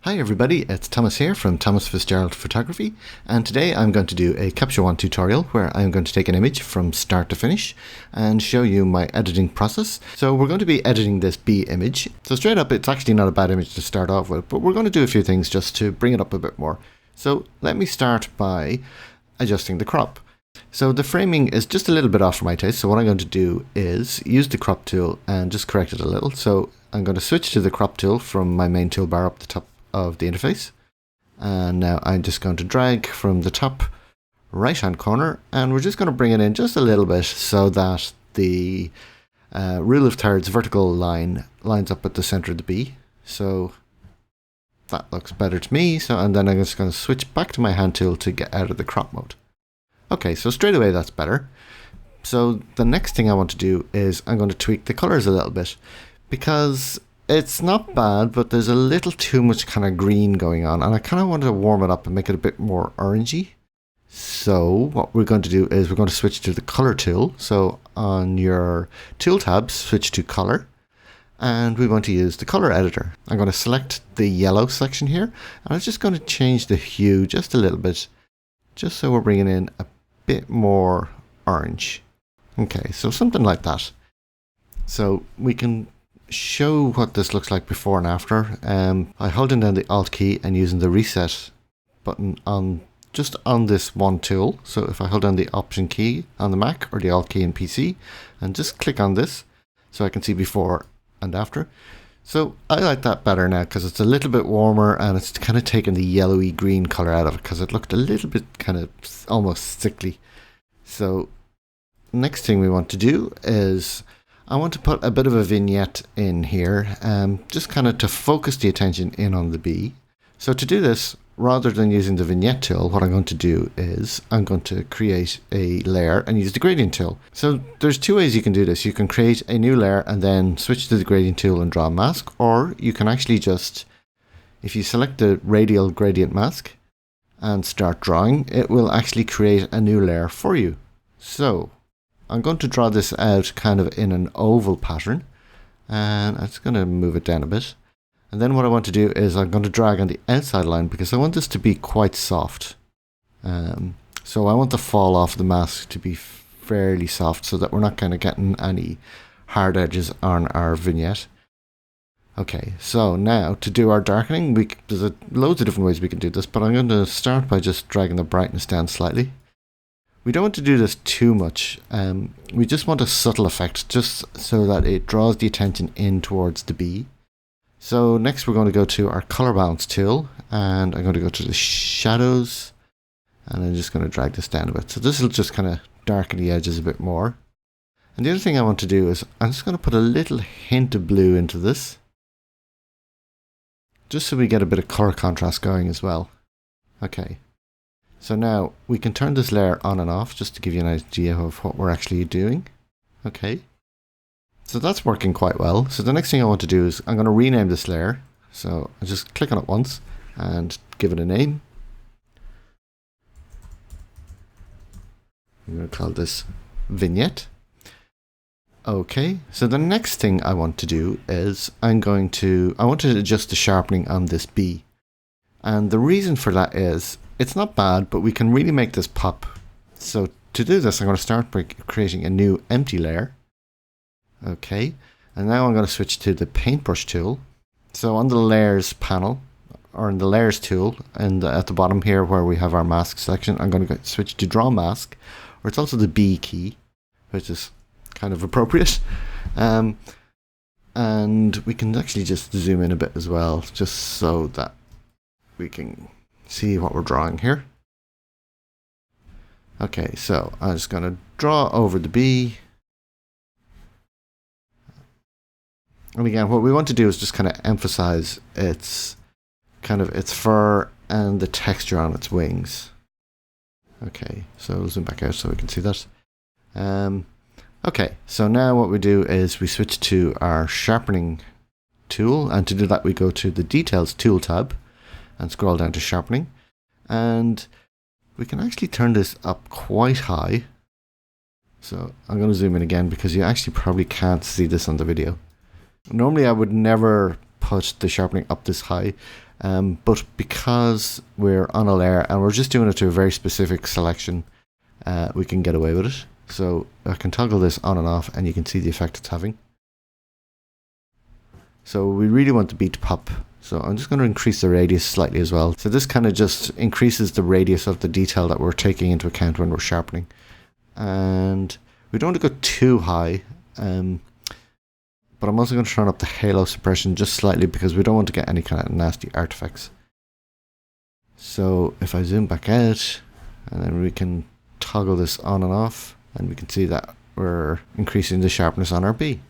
Hi everybody, it's Thomas here from Thomas Fitzgerald Photography, and today I'm going to do a Capture One tutorial where I'm going to take an image from start to finish and show you my editing process. So we're going to be editing this bee image. So straight up, it's actually not a bad image to start off with, but we're going to do a few things just to bring it up a bit more. So let me start by adjusting the crop. So the framing is just a little bit off for my taste, so what I'm going to do is use the crop tool and just correct it a little. So I'm going to switch to the crop tool from my main toolbar up the top of the interface, and now I'm just going to drag from the top right hand corner, and we're just going to bring it in just a little bit so that the rule of thirds vertical line lines up at the center of the bee. So that looks better to me. So, and then I'm just going to switch back to my hand tool to get out of the crop mode. Okay, so straight away that's better. So the next thing I want to do is I'm going to tweak the colors a little bit, because it's not bad, but there's a little too much kind of green going on, and I kind of want to warm it up and make it a bit more orangey. So what we're going to do is we're going to switch to the color tool. So on your tool tab, switch to color, and we want to use the color editor. I'm going to select the yellow section here, and I'm just going to change the hue just a little bit, just so we're bringing in a bit more orange. Okay, so something like that. So we can show what this looks like before and after by holding down the Alt key and using the reset button on just on this one tool. So if I hold down the Option key on the Mac or the Alt key in PC and just click on this, so I can see before and after. So I like that better now because it's a little bit warmer and it's kind of taken the yellowy green color out of it, because it looked a little bit kind of almost sickly. So next thing we want to do is I want to put a bit of a vignette in here, just kind of to focus the attention in on the bee. So to do this, rather than using the vignette tool, what I'm going to do is I'm going to create a layer and use the gradient tool. So there's two ways you can do this. You can create a new layer and then switch to the gradient tool and draw a mask, or you can actually just, if you select the radial gradient mask and start drawing, it will actually create a new layer for you. So I'm going to draw this out kind of in an oval pattern, and I'm just going to move it down a bit. And then what I want to do is I'm going to drag on the outside line, because I want this to be quite soft. So I want the fall off the mask to be fairly soft so that we're not kind of getting any hard edges on our vignette. Okay, so now to do our darkening, there's loads of different ways we can do this, but I'm going to start by just dragging the brightness down slightly. We don't want to do this too much. We just want a subtle effect, just so that it draws the attention in towards the bee. So next we're going to go to our color balance tool, and I'm going to go to the shadows, and I'm just going to drag this down a bit. So this will just kind of darken the edges a bit more. And the other thing I want to do is I'm just going to put a little hint of blue into this, just so we get a bit of color contrast going as well. Okay. So now we can turn this layer on and off just to give you an idea of what we're actually doing. Okay. So that's working quite well. So the next thing I want to do is I'm going to rename this layer. So I just click on it once and give it a name. I'm going to call this vignette. Okay. So the next thing I want to do is I want to adjust the sharpening on this bee. And the reason for that is it's not bad, but we can really make this pop. So to do this, I'm going to start by creating a new empty layer. Okay, and now I'm going to switch to the paintbrush tool. So on the layers panel, or in the layers tool, and at the bottom here where we have our mask selection, I'm going to switch to draw mask, or it's also the B key, which is kind of appropriate. And we can actually just zoom in a bit as well, just so that we can see what we're drawing here. Okay, so I'm just going to draw over the bee. And again, what we want to do is just kind of emphasize its fur and the texture on its wings. Okay, so we'll zoom back out so we can see that. Okay, so now what we do is we switch to our sharpening tool, and to do that we go to the details tool tab and scroll down to sharpening, and we can actually turn this up quite high. So I'm going to zoom in again because you actually probably can't see this on the video. Normally I would never put the sharpening up this high, But because we're on a layer and we're just doing it to a very specific selection, we can get away with it. So I can toggle this on and off and you can see the effect it's having. So we really want the beat to pop. So I'm just going to increase the radius slightly as well. So this kind of just increases the radius of the detail that we're taking into account when we're sharpening. And we don't want to go too high. But I'm also going to turn up the halo suppression just slightly because we don't want to get any kind of nasty artifacts. So if I zoom back out, and then we can toggle this on and off, and we can see that we're increasing the sharpness on our B.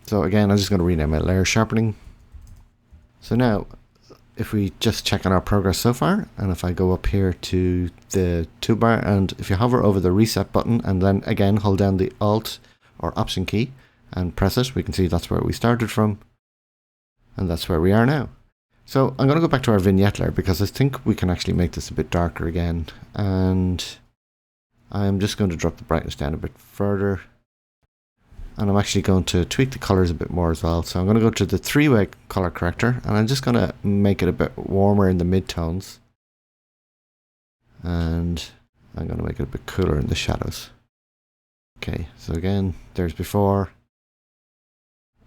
So again, I'm just going to rename it layer sharpening. So now, if we just check on our progress so far, and if I go up here to the toolbar, and if you hover over the reset button, and then again hold down the Alt or Option key, and press it, we can see that's where we started from, and that's where we are now. So I'm going to go back to our vignette layer because I think we can actually make this a bit darker again, and I'm just going to drop the brightness down a bit further, and I'm actually going to tweak the colors a bit more as well. So I'm going to go to the 3-way color corrector, and I'm just going to make it a bit warmer in the mid-tones, and I'm going to make it a bit cooler in the shadows. Okay, so again, there's before,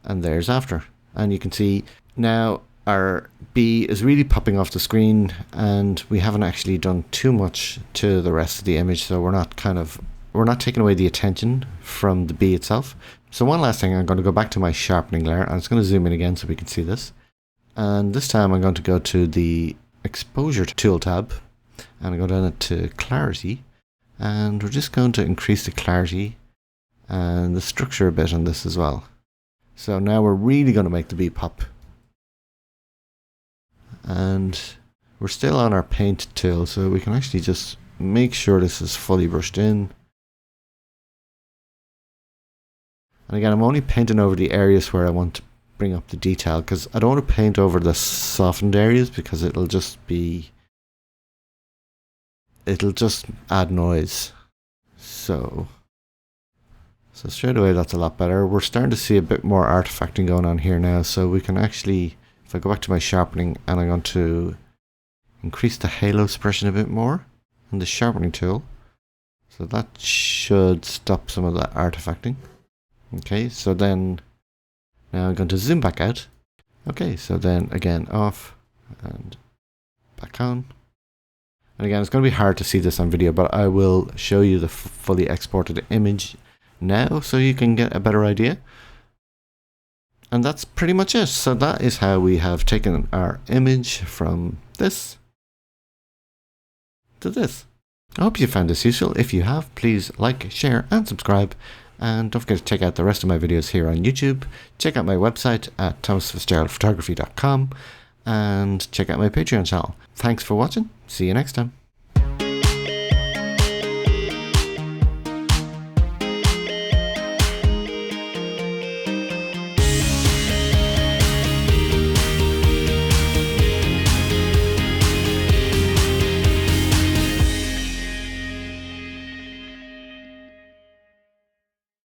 and there's after, and you can see now our B is really popping off the screen, and we haven't actually done too much to the rest of the image, so we're not taking away the attention from the B itself. So one last thing, I'm going to go back to my sharpening layer, and it's going to zoom in again so we can see this, and this time I'm going to go to the exposure tool tab, and I go down to clarity, and we're just going to increase the clarity and the structure a bit on this as well. So now we're really going to make the B pop. And we're still on our paint tool, so we can actually just make sure this is fully brushed in. And again, I'm only painting over the areas where I want to bring up the detail, because I don't want to paint over the softened areas because it'll just add noise. So straight away that's a lot better. We're starting to see a bit more artifacting going on here now, so we can actually, if I go back to my sharpening and I'm going to increase the halo suppression a bit more in the sharpening tool, so that should stop some of that artifacting. Okay, so then now I'm going to zoom back out. Okay, so then again off and back on. And again, it's going to be hard to see this on video, but I will show you the fully exported image now so you can get a better idea. And that's pretty much it. So that is how we have taken our image from this to this. I hope you found this useful. If you have, please like, share and subscribe. And don't forget to check out the rest of my videos here on YouTube. Check out my website at thomasfitzgeraldphotography.com and check out my Patreon channel. Thanks for watching. See you next time.